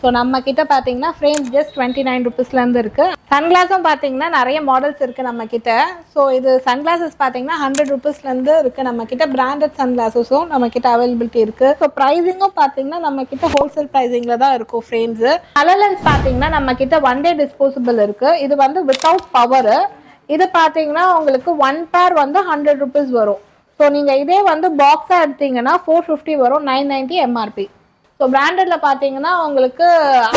So நம்ம கிட்ட பார்த்தீங்கன்னா ஃப்ரேம்ஸ் ஜஸ்ட் 29 ருபீஸ்லேருந்து இருக்குது. சன்கிளாஸும் பார்த்தீங்கன்னா நிறைய மாடல்ஸ் இருக்குது நம்ம கிட்ட. ஸோ இது சன்கிளாஸஸ் பார்த்தீங்கன்னா 100 ருபீஸ்லேருந்து இருக்குது நம்ம கிட்ட. பிராண்டட் சன்கிளாஸஸும் நம்ம கிட்ட அவைலபிலிட்டி இருக்குது. ஸோ ப்ரைஸிங்கும் பார்த்தீங்கன்னா நம்ம கிட்ட ஹோல்சேல் ப்ரைஸிங்கில் தான் இருக்கும் ஃப்ரேம்ஸு. கலர் லென்ஸ் பார்த்தீங்கன்னா நம்ம கிட்ட 1 day டிஸ்போசபிள் இருக்குது. இது வந்து வித்தவுட் பவர். இது பார்த்தீங்கன்னா உங்களுக்கு 1 pair வந்து 100 ருபீஸ் வரும். ஸோ நீங்கள் இதே வந்து பாக்ஸாக எடுத்தீங்கன்னா 450 வரும், 990 எம்ஆர்பி. ஸோ பிராண்டடில் பார்த்தீங்கன்னா உங்களுக்கு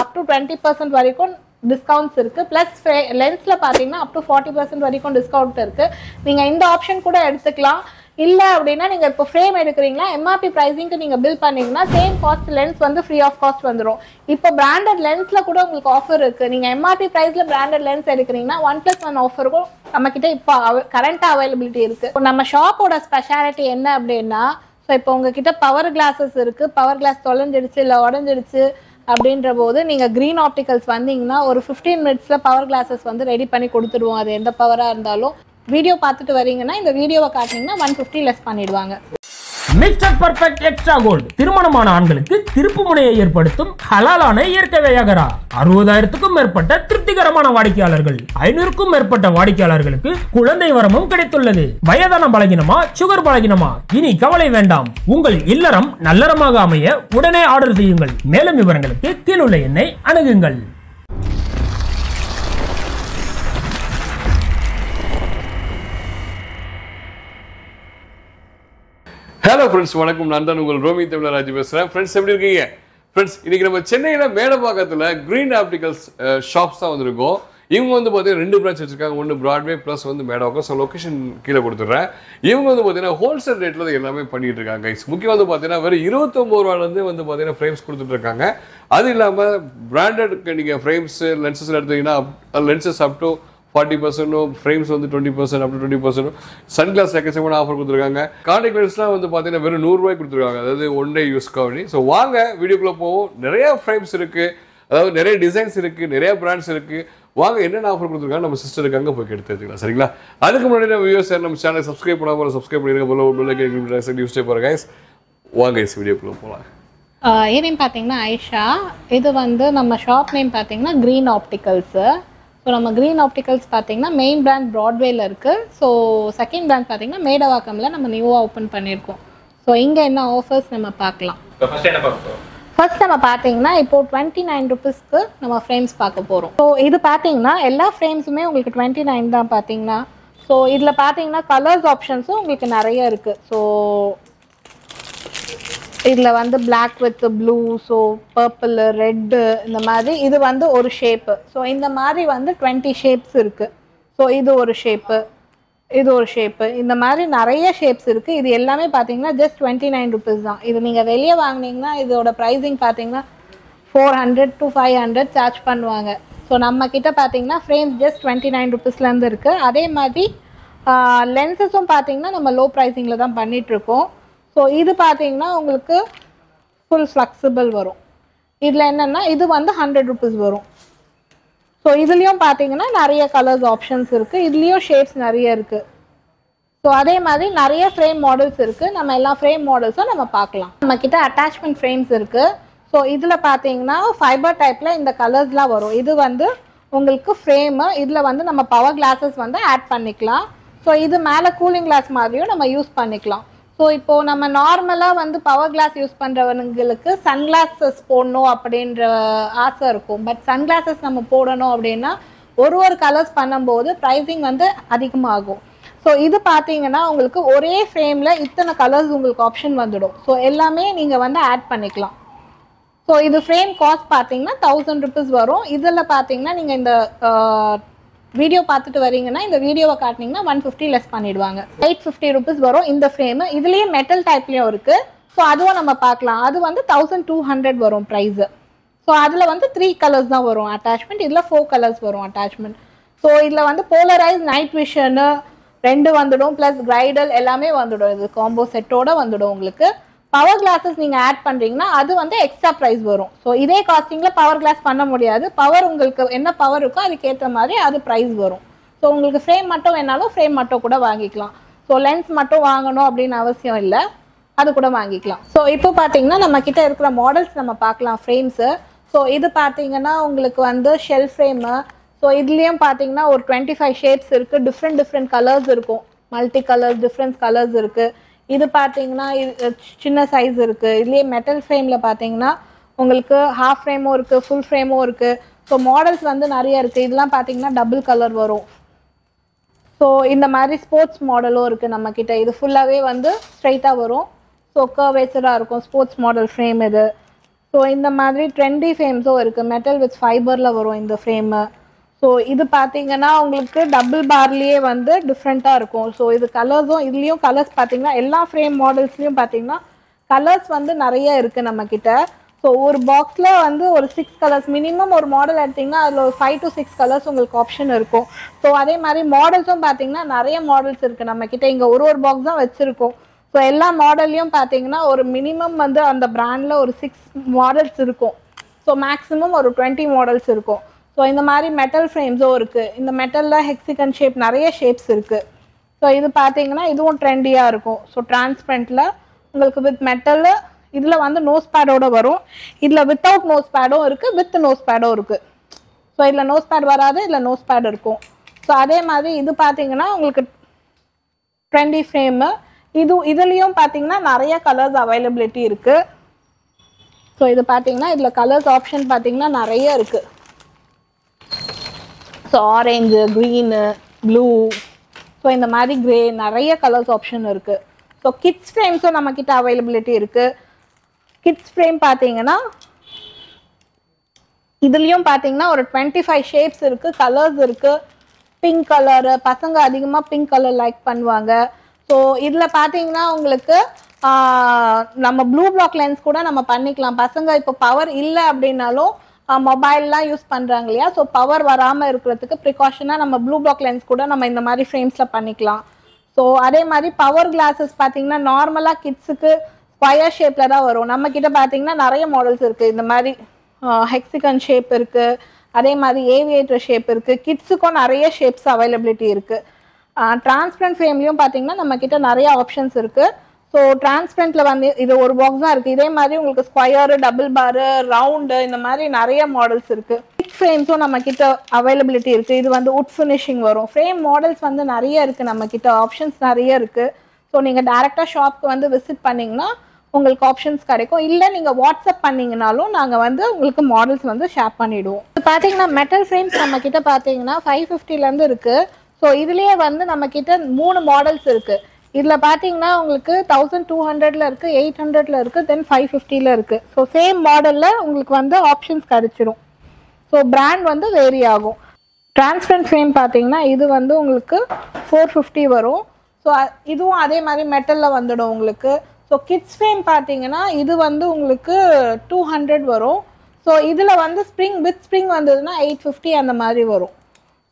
அப் டு 20% வரைக்கும் டிஸ்கவுண்ட்ஸ் இருக்குது. ப்ளஸ் லென்ஸில் பார்த்தீங்கன்னா அப் டு 40% வரைக்கும் டிஸ்கவுண்ட் இருக்குது. நீங்கள் இந்த ஆப்ஷன் கூட எடுத்துக்கலாம். இல்லை அப்படின்னா நீங்கள் இப்போ ஃப்ரேம் எடுக்கிறீங்களா, எம்ஆர்பி ப்ரைஸிங்க்கு நீங்கள் பில் பண்ணிங்கன்னா சேம் காஸ்ட் லென்ஸ் வந்து ஃப்ரீ ஆஃப் காஸ்ட் வந்துடும். இப்போ பிராண்டட் லென்ஸில் கூட உங்களுக்கு ஆஃபர் இருக்குது. நீங்கள் எம்ஆர்பி ப்ரைஸில் பிராண்டட் லென்ஸ் எடுக்கிறீங்கன்னா 1+1 ஆஃபருக்கும் நம்மக்கிட்ட இப்போ கரண்ட்டாக அவைலபிலிட்டி இருக்குது. இப்போ நம்ம ஷாப்போட ஸ்பெஷாலிட்டி என்ன அப்படின்னா, ஸோ இப்போ உங்ககிட்ட பவர் கிளாஸஸ் இருக்குது, பவர் கிளாஸ் தொலைஞ்சிடுச்சு இல்லை உடஞ்சிடுச்சு அப்படின்ற போது நீங்கள் க்ரீன் ஆப்டிகல்ஸ் வந்தீங்கன்னா ஒரு 15 மினிட்ஸில் பவர் கிளாஸஸ் வந்து ரெடி பண்ணி கொடுத்துடுவோம். அது எந்த பவராக இருந்தாலும். வீடியோ பார்த்துட்டு வரீங்கன்னா இந்த வீடியோவை காட்டினீங்கன்னா 150 லெஸ் பண்ணிடுவாங்க. மிஸ்டர் பர்ஃபெக்ட் எக்ஸ்ட்ரா கோல்டு திருமணமான ஆண்களுக்கு திருப்பு முனையை ஏற்படுத்தும் ஹலாலான இயற்கை வியாகரா. 60,000க்கும் மேற்பட்ட திருப்திகரமான வாடிக்கையாளர்கள், 500க்கும் மேற்பட்ட வாடிக்கையாளர்களுக்கு குழந்தை வரமும் கிடைத்துள்ளது. வயதான பலகினமா, சுகர் பலகினமா, இனி கவலை வேண்டாம். உங்கள் இல்லறம் நல்லறமாக அமைய உடனே ஆர்டர் செய்யுங்கள். மேலும் விவரங்களுக்கு கீழுள்ள எண்ணை அணுகுங்கள். ஹலோ ஃப்ரெண்ட்ஸ், வணக்கம். நான் தான் உங்கள் ரோமி தமிழராஜ் பேசுகிறேன். ஃப்ரெண்ட்ஸ், எப்படி இருக்கீங்க? ஃப்ரெண்ட்ஸ், இன்னைக்கு நம்ம சென்னையில் மேடப்பாக்கத்தில் கிரீன் ஆப்டிகல்ஸ் ஷாப்ஸ் தான் வந்திருக்கோம். இவங்க வந்து பார்த்தீங்கன்னா 2 பிரான்ச் வச்சிருக்காங்க. ஒன்று பிராட்வே ப்ளஸ் வந்து மேடப்பாக்கம். ஸோ லொக்கேஷன் கீழே கொடுத்துட்றேன். இவங்க வந்து பார்த்தீங்கன்னா ஹோல்சேல் ரேட்டில் எல்லாமே பண்ணிட்டு இருக்காங்க கைஸ். முக்கியம் வந்து பார்த்தீங்கன்னா வெறும் 29 ரூபாயிலேருந்து வந்து பார்த்தீங்கன்னா ஃப்ரேம்ஸ் கொடுத்துட்டு இருக்காங்க. அது இல்லாமல் பிராண்டட் நீங்கள் ஃப்ரேம்ஸ் லென்சஸ் எடுத்தீங்கன்னா லென்சஸ் அப் டு 40%, ஃப்ரேம்ஸ் வந்து 20%, அப் டு 20%. சன்கிளாஸ் எக்கச்சக்கமான ஆஃபர் கொடுத்துருக்காங்க. கான்டாக்ட் லென்ஸ்லாம் வந்து பார்த்தீங்கன்னா வெறும் 100 ரூபாய் கொடுத்துருக்காங்க. அதாவது 1 day யூஸ்க்காக. ஸோ வாங்க வீடியோக்குள்ளே போவோம். நிறைய ஃப்ரேம்ஸ் இருக்குது, அதாவது நிறைய டிசைன்ஸ் இருக்குது, நிறைய பிராண்ட்ஸ் இருக்குது. வாங்க என்னென்ன ஆஃபர் கொடுத்துருக்காங்க நம்ம சிஸ்டருக்கு அங்கே போய் எடுத்து எடுத்துக்கலாம். சரிங்களா? அதுக்கு முன்னாடி நம்ம வியூவர்ஸ் நம்ம சேனல் சப்ஸ்கிரைப் பண்ணாமல் சப்ஸ்கிரைப் பண்ணிருக்க போல யூஸ் போகிற கைஸ். வாங்க கைஸ் வீடியோக்குள்ளே போகலாம். என் நேம் பார்த்தீங்கன்னா ஐஷா. இது வந்து நம்ம ஷாப் நேம் பார்த்தீங்கன்னா க்ரீன் ஆப்டிகல்ஸு. ஸோ நம்ம க்ரீன் ஆப்டிகல்ஸ் பார்த்தீங்கன்னா மெயின் பிராண்ட் ப்ராட்வேல இருக்குது. ஸோ செகண்ட் பிராண்ட் பார்த்தீங்கன்னா மேடவாக்கமில் நம்ம நியூவாக ஓப்பன் பண்ணியிருக்கோம். ஸோ இங்கே என்ன ஆஃபர்ஸ் நம்ம பார்க்கலாம். ஃபர்ஸ்ட் நம்ம பார்த்தீங்கன்னா இப்போது 29 ருபீஸ்க்கு நம்ம ஃப்ரேம்ஸ் பார்க்க போகிறோம். ஸோ இது பார்த்தீங்கன்னா எல்லா ஃப்ரேம்ஸுமே உங்களுக்கு 29 தான் பார்த்தீங்கன்னா. ஸோ இதில் பார்த்தீங்கன்னா கலர்ஸ் ஆப்ஷன்ஸும் உங்களுக்கு நிறைய இருக்குது. ஸோ இதில் வந்து black with blue, so purple, red, இந்த மாதிரி இது வந்து ஒரு ஷேப்பு. ஸோ இந்த மாதிரி வந்து 20 ஷேப்ஸ் இருக்குது. ஸோ இது ஒரு ஷேப்பு, இது ஒரு ஷேப்பு, இந்த மாதிரி நிறைய ஷேப்ஸ் இருக்குது. இது எல்லாமே பார்த்தீங்கன்னா ஜஸ்ட் 29 ருபீஸ் தான். இது நீங்கள் வெளியே வாங்கினீங்கன்னா இதோட ப்ரைஸிங் பார்த்தீங்கன்னா 400 to 500 சார்ஜ் பண்ணுவாங்க. ஸோ நம்மக்கிட்ட பார்த்தீங்கன்னா ஃப்ரேம்ஸ் ஜஸ்ட் 29 ருபீஸ்லேருந்து இருக்குது. அதே மாதிரி லென்சஸும் பார்த்தீங்கன்னா நம்ம லோ ப்ரைஸிங்கில் தான் பண்ணிகிட்ருக்கோம். ஸோ இது பார்த்தீங்கன்னா உங்களுக்கு ஃபுல் ஃப்ளெக்சிபிள் வரும். இதில் என்னென்னா இது வந்து 100 ருபீஸ் வரும். ஸோ இதுலேயும் பார்த்தீங்கன்னா நிறைய கலர்ஸ் ஆப்ஷன்ஸ் இருக்குது. இதுலேயும் ஷேப்ஸ் நிறைய இருக்குது. ஸோ அதே மாதிரி நிறைய ஃப்ரேம் மாடல்ஸ் இருக்குது. நம்ம எல்லா ஃப்ரேம் மாடல்ஸும் நம்ம பார்க்கலாம். நம்மக்கிட்ட அட்டாச்மெண்ட் ஃப்ரேம்ஸ் இருக்குது. ஸோ இதில் பார்த்தீங்கன்னா ஃபைபர் டைப்பில் இந்த கலர்ஸ்லாம் வரும். இது வந்து உங்களுக்கு ஃப்ரேமு. இதில் வந்து நம்ம பவர் கிளாஸஸ் வந்து ஆட் பண்ணிக்கலாம். ஸோ இது மேலே கூலிங் கிளாஸ் மாதிரியும் நம்ம யூஸ் பண்ணிக்கலாம். ஸோ இப்போது நம்ம நார்மலாக வந்து பவர் கிளாஸ் யூஸ் பண்ணுறவங்களுக்கு சன்கிளாஸஸ் போடணும் அப்படின்ற ஆசை இருக்கும். பட் சன்கிளாஸஸ் நம்ம போடணும் அப்படின்னா ஒரு கலர்ஸ் பண்ணும்போது ப்ரைஸிங் வந்து அதிகமாகும். ஸோ இது பார்த்தீங்கன்னா உங்களுக்கு ஒரே ஃப்ரேமில் இத்தனை கலர்ஸ் உங்களுக்கு ஆப்ஷன் வந்துடும். ஸோ எல்லாமே நீங்கள் வந்து ஆட் பண்ணிக்கலாம். ஸோ இது ஃப்ரேம் காஸ்ட் பார்த்தீங்கன்னா 1000 ருபீஸ் வரும். இதில் பார்த்தீங்கன்னா நீங்கள் இந்த வீடியோ பார்த்துட்டு வரீங்கன்னா இந்த வீடியோவை காட்டினீங்கன்னா 150 லெஸ் பண்ணிடுவாங்க. 850 ருபீஸ் வரும் இந்த ஃப்ரேமு. இதுலேயே மெட்டல் டைப்லேயும் இருக்குது. ஸோ அதுவும் நம்ம பார்க்கலாம். அது வந்து 1200 வரும் ப்ரைஸு. ஸோ அதில் வந்து 3 கலர்ஸ் தான் வரும் அட்டாச்மெண்ட். இதில் 4 கலர்ஸ் வரும் அட்டாச்மெண்ட். ஸோ இதில் வந்து போலரைஸ், நைட் விஷனு 2 வந்துடும், ப்ளஸ் கிரைடல் எல்லாமே வந்துடும். இது காம்போ செட்டோடு வந்துடும். உங்களுக்கு பவர் கிளாஸஸ் நீங்கள் ஆட் பண்ணுறீங்கன்னா அது வந்து எக்ஸ்ட்ரா ப்ரைஸ் வரும். ஸோ இதே காஸ்டிங்கில் பவர் கிளாஸ் பண்ண முடியாது. பவர் உங்களுக்கு என்ன பவர் இருக்கோ அதுக்கேற்ற மாதிரி அது ப்ரைஸ் வரும். ஸோ உங்களுக்கு ஃப்ரேம் மட்டும் வேணாலும் ஃப்ரேம் மட்டும் கூட வாங்கிக்கலாம். ஸோ லென்ஸ் மட்டும் வாங்கணும் அப்படின்னு அவசியம் இல்லை, அது கூட வாங்கிக்கலாம். ஸோ இப்போ பார்த்தீங்கன்னா நம்ம கிட்ட இருக்கிற மாடல்ஸ் நம்ம பார்க்கலாம் ஃப்ரேம்ஸு. ஸோ இது பார்த்தீங்கன்னா உங்களுக்கு வந்து ஷெல் ஃப்ரேமு. ஸோ இதுலேயும் பார்த்தீங்கன்னா ஒரு 25 ஷேப்ஸ் இருக்குது. டிஃப்ரெண்ட் கலர்ஸ் இருக்கும். மல்டி கலர்ஸ் டிஃப்ரெண்ட் கலர்ஸ் இருக்குது. இது பார்த்தீங்கன்னா சின்ன சைஸ் இருக்குது. இதுலேயே மெட்டல் ஃப்ரேமில் பார்த்தீங்கன்னா உங்களுக்கு ஹாஃப் ஃப்ரேமும் இருக்குது, ஃபுல் ஃப்ரேமும் இருக்குது. ஸோ மாடல்ஸ் வந்து நிறைய இருக்குது. இதெல்லாம் பார்த்தீங்கன்னா டபுள் கலர் வரும். ஸோ இந்த மாதிரி ஸ்போர்ட்ஸ் மாடலும் இருக்குது நம்மக்கிட்ட. இது ஃபுல்லாகவே வந்து ஸ்ட்ரைட்டாக வரும். ஸோ கர்வேச்சராக இருக்கும் ஸ்போர்ட்ஸ் மாடல் ஃப்ரேம் இது. ஸோ இந்த மாதிரி ட்ரெண்டி ஃப்ரேம்ஸும் இருக்குது. மெட்டல் வித் ஃபைபரில் வரும் இந்த ஃப்ரேமு. ஸோ இது பார்த்தீங்கன்னா உங்களுக்கு டபுள் பார்லேயே வந்து டிஃப்ரெண்ட்டாக இருக்கும். ஸோ இது கலர்ஸும் இதுலேயும் கலர்ஸ் பார்த்தீங்கன்னா எல்லா ஃப்ரேம் மாடல்ஸ்லேயும் பார்த்தீங்கன்னா கலர்ஸ் வந்து நிறைய இருக்குது நம்மக்கிட்ட. ஸோ ஒரு பாக்ஸில் வந்து ஒரு 6 கலர்ஸ் மினிமம் ஒரு மாடல் எடுத்திங்கன்னா அதில் ஒரு 5 to 6 கலர்ஸ் உங்களுக்கு ஆப்ஷன் இருக்கும். ஸோ அதே மாதிரி மாடல்ஸும் பார்த்தீங்கன்னா நிறைய மாடல்ஸ் இருக்குது நம்மக்கிட்ட. இங்கே ஒரு பாக்ஸ் தான் வச்சுருக்கோம். ஸோ எல்லா மாடல்லையும் பார்த்தீங்கன்னா ஒரு மினிமம் வந்து அந்த பிராண்டில் ஒரு 6 மாடல்ஸ் இருக்கும். ஸோ மேக்ஸிமம் ஒரு 20 மாடல்ஸ் இருக்கும். ஸோ இந்த மாதிரி மெட்டல் ஃப்ரேம்ஸும் இருக்குது. இந்த மெட்டலில் ஹெக்ஸிகன் ஷேப் நிறைய ஷேப்ஸ் இருக்குது. ஸோ இது பார்த்தீங்கன்னா இதுவும் ட்ரெண்டியாக இருக்கும். ஸோ டிரான்ஸ்பரண்ட்டில் உங்களுக்கு வித் மெட்டலில் இதில் வந்து நோஸ் பேடோடு வரும். இதில் வித்தவுட் நோஸ் பேடும் இருக்குது, வித் நோஸ் பேடும் இருக்குது. ஸோ இதில் நோஸ் பேட் வராது, இதில் நோஸ் பேட் இருக்கும். ஸோ அதே மாதிரி இது பார்த்தீங்கன்னா உங்களுக்கு ட்ரெண்டி ஃப்ரேமு. இதுலேயும் பார்த்தீங்கன்னா நிறைய கலர்ஸ் அவைலபிலிட்டி இருக்குது. ஸோ இது பார்த்தீங்கன்னா இதில் கலர்ஸ் ஆப்ஷன் பார்த்தீங்கன்னா நிறைய இருக்குது. So orange, green, blue, so இந்த மாதிரி க்ரே நிறைய கலர்ஸ் ஆப்ஷன் இருக்குது. ஸோ கிட்ஸ் ஃப்ரேம்ஸும் நம்மக்கிட்ட அவைலபிலிட்டி இருக்குது. கிட்ஸ் ஃப்ரேம் பார்த்தீங்கன்னா இதுலேயும் பார்த்தீங்கன்னா ஒரு 25 ஷேப்ஸ் இருக்குது, கலர்ஸ் இருக்குது. பிங்க் கலரு, பசங்க அதிகமாக பிங்க் கலர் லைக் பண்ணுவாங்க. ஸோ இதில் பார்த்தீங்கன்னா உங்களுக்கு நம்ம ப்ளூ பிளாக் லென்ஸ் கூட நம்ம பண்ணிக்கலாம். பசங்க இப்போ பவர் இல்லை அப்படின்னாலும் மொபைல்லாம் யூஸ் பண்ணுறாங்க இல்லையா, ஸோ பவர் வராமல் இருக்கிறதுக்கு ப்ரிகாஷனாக நம்ம ப்ளூ பிளாக் லென்ஸ் கூட நம்ம இந்த மாதிரி ஃப்ரேம்ஸில் பண்ணிக்கலாம். ஸோ அதே மாதிரி பவர் கிளாஸஸ் பார்த்தீங்கன்னா நார்மலாக கிட்ஸுக்கு ஸ்கொயர் ஷேப்பில் தான் வரும். நம்மக்கிட்ட பார்த்தீங்கன்னா நிறைய மாடல்ஸ் இருக்குது. இந்த மாதிரி ஹெக்ஸிகன் ஷேப் இருக்குது, அதே மாதிரி ஏவியேட்டர் ஷேப் இருக்குது. கிட்ஸுக்கும் நிறைய ஷேப்ஸ் அவைலபிலிட்டி இருக்குது. டிரான்ஸ்பரண்ட் ஃப்ரேம்லேயும் பார்த்தீங்கன்னா நம்மக்கிட்ட நிறைய ஆப்ஷன்ஸ் இருக்குது. ஸோ டிரான்ஸ்பரண்ட்டில் வந்து இது ஒரு பாக்ஸ் தான் இருக்குது. இதே மாதிரி உங்களுக்கு ஸ்கொயரு, டபுள் பாரு, ரவுண்டு, இந்த மாதிரி நிறைய மாடல்ஸ் இருக்குது. பிக் ஃப்ரேம்ஸும் நம்மக்கிட்ட அவைலபிலிட்டி இருக்குது. இது வந்து உட் ஃபினிஷிங் வரும். ஃப்ரேம் மாடல்ஸ் வந்து நிறைய இருக்குது நம்மக்கிட்ட, ஆப்ஷன்ஸ் நிறைய இருக்குது. ஸோ நீங்கள் டேரெக்டாக ஷாப்க்கு வந்து விசிட் பண்ணிங்கன்னா உங்களுக்கு ஆப்ஷன்ஸ் கிடைக்கும். இல்லை நீங்கள் வாட்ஸ்அப் பண்ணிங்கனாலும் நாங்கள் வந்து உங்களுக்கு மாடல்ஸ் வந்து ஷேர் பண்ணிவிடுவோம். இப்போ பார்த்தீங்கன்னா மெட்டல் ஃப்ரேம்ஸ் நம்மக்கிட்ட பார்த்தீங்கன்னா 550லேருந்து இருக்குது. ஸோ இதுலேயே வந்து நம்மக்கிட்ட 3 மாடல்ஸ் இருக்குது. இதில் பார்த்தீங்கன்னா உங்களுக்கு 1200ல் இருக்குது, 800ல் இருக்குது, தென் 550ல் இருக்குது. ஸோ சேம் மாடலில் உங்களுக்கு வந்து ஆப்ஷன்ஸ் கிடைச்சிரும். ஸோ பிராண்ட் வந்து வேரி ஆகும். டிரான்ஸ்பரண்ட் ஃப்ரேம் பார்த்தீங்கன்னா இது வந்து உங்களுக்கு 450 வரும். ஸோ இதுவும் அதே மாதிரி மெட்டலில் வந்துடும் உங்களுக்கு. ஸோ கிட்ஸ் ஃப்ரேம் பார்த்தீங்கன்னா இது வந்து உங்களுக்கு 200 வரும். ஸோ இதில் வந்து ஸ்ப்ரிங் வித் ஸ்ப்ரிங் வந்ததுன்னா 850 அந்த மாதிரி வரும்.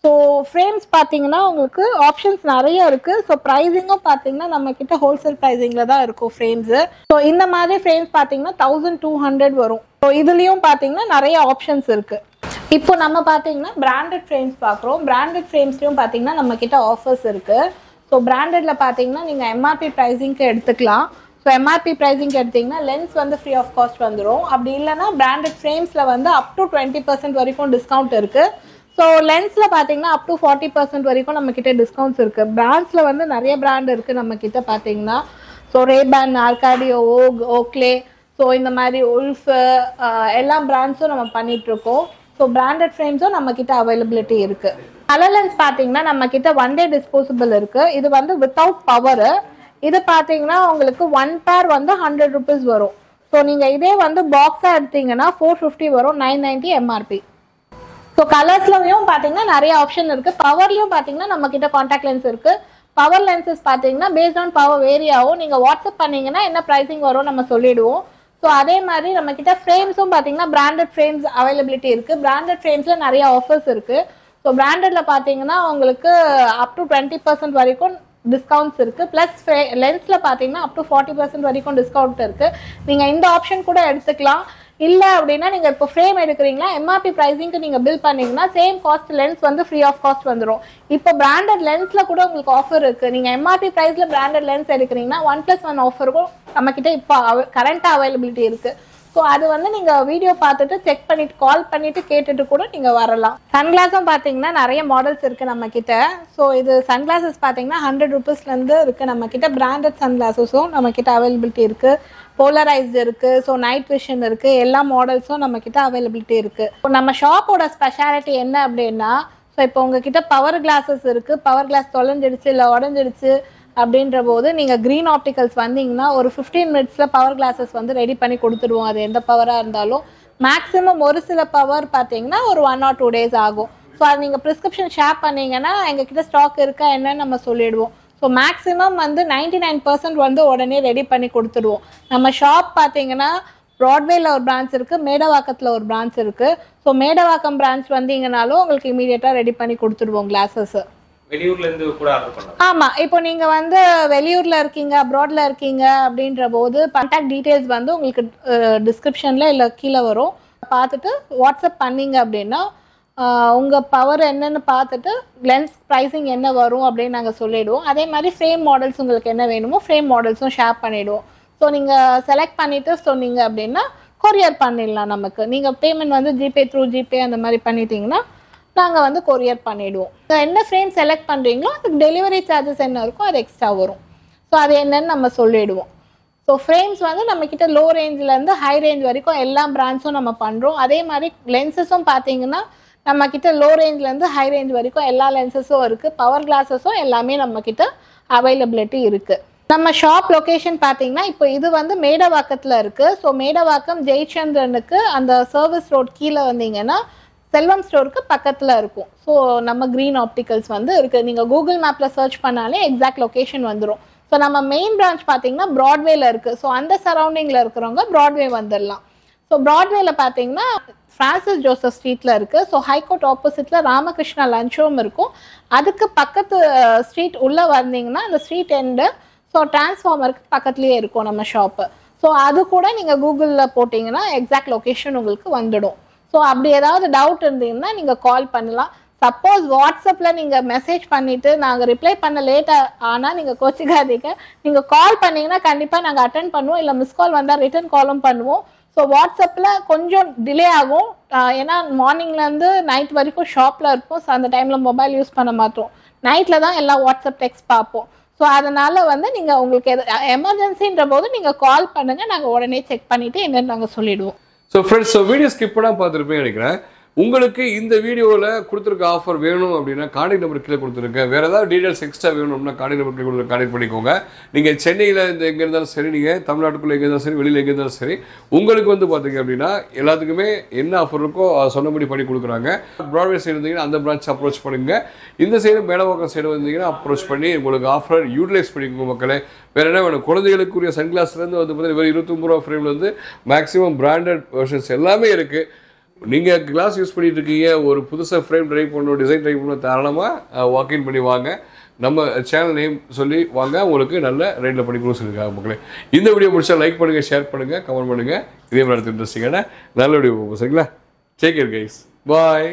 ஸோ ஃப்ரேம்ஸ் பார்த்தீங்கன்னா உங்களுக்கு ஆப்ஷன்ஸ் நிறைய இருக்குது. ஸோ ப்ரைஸிங்கும் பார்த்தீங்கன்னா நம்மக்கிட்ட ஹோல்சேல் ப்ரைஸிங்கில் தான் இருக்கும் ஃப்ரேம்ஸு. ஸோ இந்த மாதிரி ஃப்ரேம்ஸ் பார்த்தீங்கன்னா 1200 வரும். ஸோ இதுலேயும் பார்த்தீங்கன்னா நிறைய ஆப்ஷன்ஸ் இருக்குது. இப்போ நம்ம பார்த்தீங்கன்னா பிராண்டட் ஃப்ரேம்ஸ் பார்க்குறோம். பிராண்டட் ஃப்ரேம்ஸ்லையும் பார்த்தீங்கன்னா நம்மக்கிட்ட ஆஃபர்ஸ் இருக்குது. ஸோ பிராண்டடில் பார்த்தீங்கன்னா நீங்கள் எம்ஆர்பி ப்ரைஸிங்க்கு எடுத்துக்கலாம். ஸோ எம்ஆர்பி ப்ரைஸிங்க்கு எடுத்திங்கன்னா லென்ஸ் வந்து ஃப்ரீ ஆஃப் காஸ்ட் வந்துடும். அப்படி இல்லைனா பிராண்டட் ஃப்ரேம்ஸில் வந்து அப் டு 20% வரைக்கும் டிஸ்கவுண்ட் இருக்குது. ஸோ லென்ஸில் பார்த்தீங்கன்னா அப் டு 40% வரைக்கும் நம்மக்கிட்ட டிஸ்கவுண்ட்ஸ் இருக்குது. பிராண்ட்ஸில் வந்து நிறைய பிராண்ட் இருக்குது நம்மக்கிட்ட பார்த்தீங்கன்னா. ஸோ ரேபேன், ஆர்காடியோ, ஓக்லே, ஸோ இந்த மாதிரி உல்ஃப் எல்லா பிராண்ட்ஸும் நம்ம பண்ணிகிட்ருக்கோம். ஸோ பிராண்டட் ஃப்ரேம்ஸும் நம்மக்கிட்ட அவைலபிலிட்டி இருக்குது. கலர் லென்ஸ் பார்த்தீங்கன்னா நம்மக்கிட்ட 1 day டிஸ்போசபிள் இருக்குது. இது வந்து வித்தவுட் பவரு. இது பார்த்தீங்கன்னா உங்களுக்கு 1 pair வந்து 100 rupees வரும். ஸோ நீங்கள் இதே வந்து பாக்ஸாக எடுத்தீங்கன்னா 450 வரும், 990 எம்ஆர்பி. ஸோ கலர்ஸ்லையும் பார்த்தீங்கன்னா நிறைய ஆப்ஷன் இருக்குது. பவர்லையும் பார்த்தீங்கன்னா நம்மக்கிட்ட காண்டாக்ட் லென்ஸ் இருக்குது. பவர் லென்சஸ் பார்த்தீங்கன்னா பேஸ்ட் ஆன் பவர் வேரி ஆகும். நீங்கள் வாட்ஸ்அப் பண்ணிங்கன்னா என்ன ப்ரைஸிங் வரும் நம்ம சொல்லிவிடுவோம். ஸோ அதே மாதிரி நம்மக்கிட்ட ஃப்ரேம்ஸும் பார்த்தீங்கன்னா பிராண்டட் ஃப்ரேம்ஸ் அவைலபிலிட்டி இருக்குது. பிராண்டட் ஃப்ரேம்ஸில் நிறைய ஆஃபர்ஸ் இருக்குது. ஸோ பிராண்டடில் பார்த்தீங்கன்னா உங்களுக்கு அப் டு 20% வரைக்கும் டிஸ்கவுண்ட்ஸ் இருக்குது. ப்ளஸ் லென்ஸில் பார்த்தீங்கன்னா அப் டு 40% வரைக்கும் டிஸ்கவுண்ட் இருக்குது. நீங்கள் இந்த ஆப்ஷன் கூட எடுத்துக்கலாம். இல்லை அப்படின்னா நீங்கள் இப்போ ஃப்ரேம் எடுக்கிறீங்களா, எம்ஆர்பி ப்ரைஸிங்க்கு நீங்கள் பில் பண்ணிங்கன்னா சேம் காஸ்ட் லென்ஸ் வந்து ஃப்ரீ ஆஃப் காஸ்ட் வந்துடும். இப்போ பிராண்டட் லென்ஸில் கூட உங்களுக்கு ஆஃபர் இருக்குது. நீங்கள் எம்ஆர்பி ப்ரைஸில் பிராண்டட் லென்ஸ் எடுக்கிறீங்கன்னா 1+1 ஆஃபருக்கும் நம்மக்கிட்ட இப்போ கரண்ட்டாக அவைலபிலிட்டி இருக்குது. ஸோ அது வந்து நீங்கள் வீடியோ பார்த்துட்டு செக் பண்ணிட்டு கால் பண்ணிட்டு கேட்டுட்டு கூட நீங்கள் வரலாம். சன்கிளாஸும் பார்த்தீங்கன்னா நிறைய மாடல்ஸ் இருக்குது நம்மக்கிட்ட. ஸோ இது சன்கிளாஸஸ் பார்த்தீங்கன்னா 100 ரூபீஸ்லேருந்து இருக்குது நம்மக்கிட்ட. பிராண்டட் சன்கிளாஸஸும் நம்மக்கிட்ட அவைலபிலிட்டி இருக்குது. போலரைஸ்டு இருக்குது. ஸோ நைட் விஷன் இருக்குது. எல்லா மாடல்ஸும் நம்மக்கிட்ட அவைலபிலிட்டி இருக்குது. இப்போ நம்ம ஷாப்போட ஸ்பெஷாலிட்டி என்ன அப்படின்னா, ஸோ இப்போ உங்ககிட்ட பவர் கிளாஸஸ் இருக்குது. பவர் கிளாஸ் தொலைஞ்சிடுச்சு இல்லை உடஞ்சிடுச்சு அப்படின்ற போது நீங்கள் க்ரீன் ஆப்டிகல்ஸ் வந்தீங்கன்னா ஒரு 15 மினிட்ஸில் பவர் கிளாஸஸ் வந்து ரெடி பண்ணி கொடுத்துடுவோம். அது எந்த பவராக இருந்தாலும். மேக்ஸிமம் ஒரு சில பவர் பார்த்தீங்கன்னா ஒரு 1 or 2 days ஆகும். ஸோ அது நீங்கள் ப்ரிஸ்கிரிப்ஷன் ஷேர் பண்ணிங்கன்னா எங்ககிட்ட ஸ்டாக் இருக்கா என்னன்னு நம்ம சொல்லிடுவோம். ஸோ மேக்ஸிமம் வந்து 99% வந்து உடனே ரெடி பண்ணி கொடுத்துடுவோம். நம்ம ஷாப் பார்த்தீங்கன்னா ப்ராட்வேல ஒரு பிரான்ச் இருக்குது, மேடவாக்கத்தில் ஒரு பிரான்ச் இருக்குது. ஸோ மேடவாக்கம் பிரான்ச் வந்தீங்கனாலும் உங்களுக்கு இமீடியட்டாக ரெடி பண்ணி கொடுத்துடுவோம் கிளாஸஸ். வெளியூர்லேருந்து கூட ஆர்டர் பண்ணலாம். ஆமாம், இப்போ நீங்கள் வந்து வெளியூரில் இருக்கீங்க, அப்ராடில் இருக்கீங்க அப்படின்ற போது கான்டாக்ட் டீட்டெயில்ஸ் வந்து உங்களுக்கு டிஸ்கிரிப்ஷனில் இல்லை கீழே வரும். பார்த்துட்டு வாட்ஸ்அப் பண்ணிங்க அப்படின்னா உங்கள் பவர் என்னென்னு பார்த்துட்டு லென்ஸ் ப்ரைஸிங் என்ன வரும் அப்படின்னு நாங்கள் சொல்லிவிடுவோம். அதே மாதிரி ஃப்ரேம் மாடல்ஸ் உங்களுக்கு என்ன வேணுமோ ஃப்ரேம் மாடல்ஸும் ஷேர் பண்ணிவிடுவோம். ஸோ நீங்கள் செலக்ட் பண்ணிவிட்டு சொன்னீங்க அப்படின்னா கொரியர் பண்ணிடலாம். நமக்கு நீங்கள் பேமெண்ட் வந்து ஜிபே அந்த மாதிரி பண்ணிட்டீங்கன்னா நாங்கள் வந்து கொரியர் பண்ணிவிடுவோம். ஸோ என்ன ஃப்ரேம் செலக்ட் பண்ணுறீங்களோ அதுக்கு டெலிவரி சார்ஜஸ் என்ன இருக்கோ அது எக்ஸ்ட்ரா வரும். ஸோ அது என்னன்னு நம்ம சொல்லிவிடுவோம். ஸோ ஃப்ரேம்ஸ் வந்து நம்மக்கிட்ட லோ ரேஞ்சிலேருந்து ஹை ரேஞ்ச் வரைக்கும் எல்லா பிராண்ட்ஸும் நம்ம பண்ணுறோம். அதே மாதிரி லென்சஸும் பார்த்தீங்கன்னா நம்மக்கிட்ட லோ ரேஞ்சிலேருந்து ஹை ரேஞ்ச் வரைக்கும் எல்லா லென்சஸும் இருக்குது. பவர் கிளாஸஸும் எல்லாமே நம்மக்கிட்ட அவைலபிலிட்டி இருக்குது. நம்ம ஷாப் லொக்கேஷன் பார்த்தீங்கன்னா இப்போ இது வந்து மேடவாக்கத்தில் இருக்குது. ஸோ மேடவாக்கம் ஜெயச்சந்திரனுக்கு அந்த சர்வீஸ் ரோட் கீழே வந்தீங்கன்னா செல்வம் ஸ்டோருக்கு பக்கத்தில் இருக்கும். ஸோ நம்ம க்ரீன் ஆப்டிகல்ஸ் வந்து இருக்குது. நீங்கள் கூகுள் மேப்பில் சர்ச் பண்ணாலே எக்ஸாக்ட் லொக்கேஷன் வந்துடும். ஸோ நம்ம மெயின் பிரான்ச் பார்த்தீங்கன்னா ப்ராட்வேல இருக்குது. ஸோ அந்த சரௌண்டிங்கில் இருக்கிறவங்க ப்ராட்வே வந்துடலாம். ஸோ ப்ராட்வேல பார்த்தீங்கன்னா ஃப்ரான்சிஸ் ஜோசப் ஸ்ட்ரீட்டில் இருக்குது. ஸோ ஹைகோர்ட் ஆப்போசிட்டில் ராமகிருஷ்ணா லஞ்ச் ரூம் இருக்கும். அதுக்கு பக்கத்து ஸ்ட்ரீட் உள்ளே வந்தீங்கன்னா அந்த ஸ்ட்ரீட் எண்டு ஸோ டிரான்ஸ்ஃபார்மருக்கு பக்கத்துலேயே இருக்கும் நம்ம ஷாப்பு. ஸோ அது கூட நீங்கள் கூகுளில் போட்டிங்கன்னா எக்ஸாக்ட் லொக்கேஷன் உங்களுக்கு வந்துடும். ஸோ அப்படி ஏதாவது டவுட் இருந்தீங்கன்னா நீங்கள் கால் பண்ணலாம். சப்போஸ் வாட்ஸ்அப்பில் நீங்கள் மெசேஜ் பண்ணிவிட்டு நாங்கள் ரிப்ளை பண்ண லேட்டாக ஆனால் நீங்கள் கோச்சிக்காதீங்க. நீங்கள் கால் பண்ணிங்கன்னா கண்டிப்பாக நாங்கள் அட்டென்ட் பண்ணுவோம். இல்லை மிஸ் கால் வந்தால் ரிட்டன் காலும் பண்ணுவோம். ஸோ வாட்ஸ்அப்பில் கொஞ்சம் டிலே ஆகும். ஏன்னா மார்னிங்லேருந்து நைட் வரைக்கும் ஷாப்பில் இருப்போம். ஸோ அந்த டைமில் மொபைல் யூஸ் பண்ண மாட்டோம். நைட்டில் தான் எல்லா வாட்ஸ்அப் டெக்ஸ்ட் பார்ப்போம். ஸோ அதனால் வந்து நீங்கள் உங்களுக்கு எமர்ஜென்சின்ற போது நீங்கள் கால் பண்ணுங்கள். நாங்கள் உடனே செக் பண்ணிவிட்டு என்னென்னு நாங்கள் சொல்லிவிடுவோம். ஸோ ஃப்ரெண்ட்ஸ், வீடியோ ஸ்கிப் பண்ணால் பார்த்துருப்பேன் நினைக்கிறேன். உங்களுக்கு இந்த வீடியோவில் கொடுத்துருக்க ஆஃபர் வேணும் அப்படின்னா கான்டாக்ட் நம்பர் கீழே கொடுத்துருக்கேன். வேறு ஏதாவது டீட்டெயில்ஸ் எக்ஸ்ட்ரா வேணும்னா கான்டாக்ட் நம்பர் கீழே கான்டாக்ட் பண்ணிக்கோங்க. நீங்கள் சென்னையில் எங்கே இருந்தாலும் சரி, நீங்கள் தமிழ்நாட்டுக்குள்ளே எங்கே இருந்தாலும் சரி, வெளியில் எங்கே இருந்தாலும் சரி, உங்களுக்கு வந்து பார்த்தீங்க அப்படின்னா எல்லாத்துக்குமே என்ன ஆஃபர் இருக்கோ சொன்னபடி பண்ணி கொடுக்குறாங்க. ப்ராட்வே சைடு இருந்தீங்கன்னா அந்த பிரான்ச் அப்ரோச் பண்ணுங்க. இந்த சைடு மேடவாக்கம் சைடு வந்தீங்கன்னா அப்ரோச் பண்ணி உங்களுக்கு ஆஃபர் யூட்டிலைஸ் பண்ணிக்கோங்க மக்களே. வேறு என்ன வேணும், குழந்தைகளுக்குரிய சன்கிளாஸ்லேருந்து வந்து பார்த்தீங்கன்னா வெறும் 29 ரூபா ஃப்ரேமில் வந்து மேக்ஸிமம் பிராண்டட் வெர்ஷன்ஸ் எல்லாமே இருக்குது. நீங்கள் கிளாஸ் யூஸ் பண்ணிட்டு இருக்கீங்க, ஒரு புதுசாக ஃப்ரேம் ட்ரை பண்ணணும், டிசைன் ட்ரை பண்ணணும், தாராளமாக வாக்கின் பண்ணி வாங்க. நம்ம சேனல் நேம் சொல்லி வாங்க, உங்களுக்கு நல்ல ரேட்டில் பண்ணி கொடுக்க சொல்லியிருக்காங்க மக்களே. இந்த வீடியோ பிடிச்சா லைக் பண்ணுங்கள், ஷேர் பண்ணுங்கள், கமெண்ட் பண்ணுங்கள். இதே மாதிரி இன்ட்ரெஸ்டிங்கான நல்ல வீடியோ போகும். சரிங்களா? டேக் கேர் கைஸ், பாய்.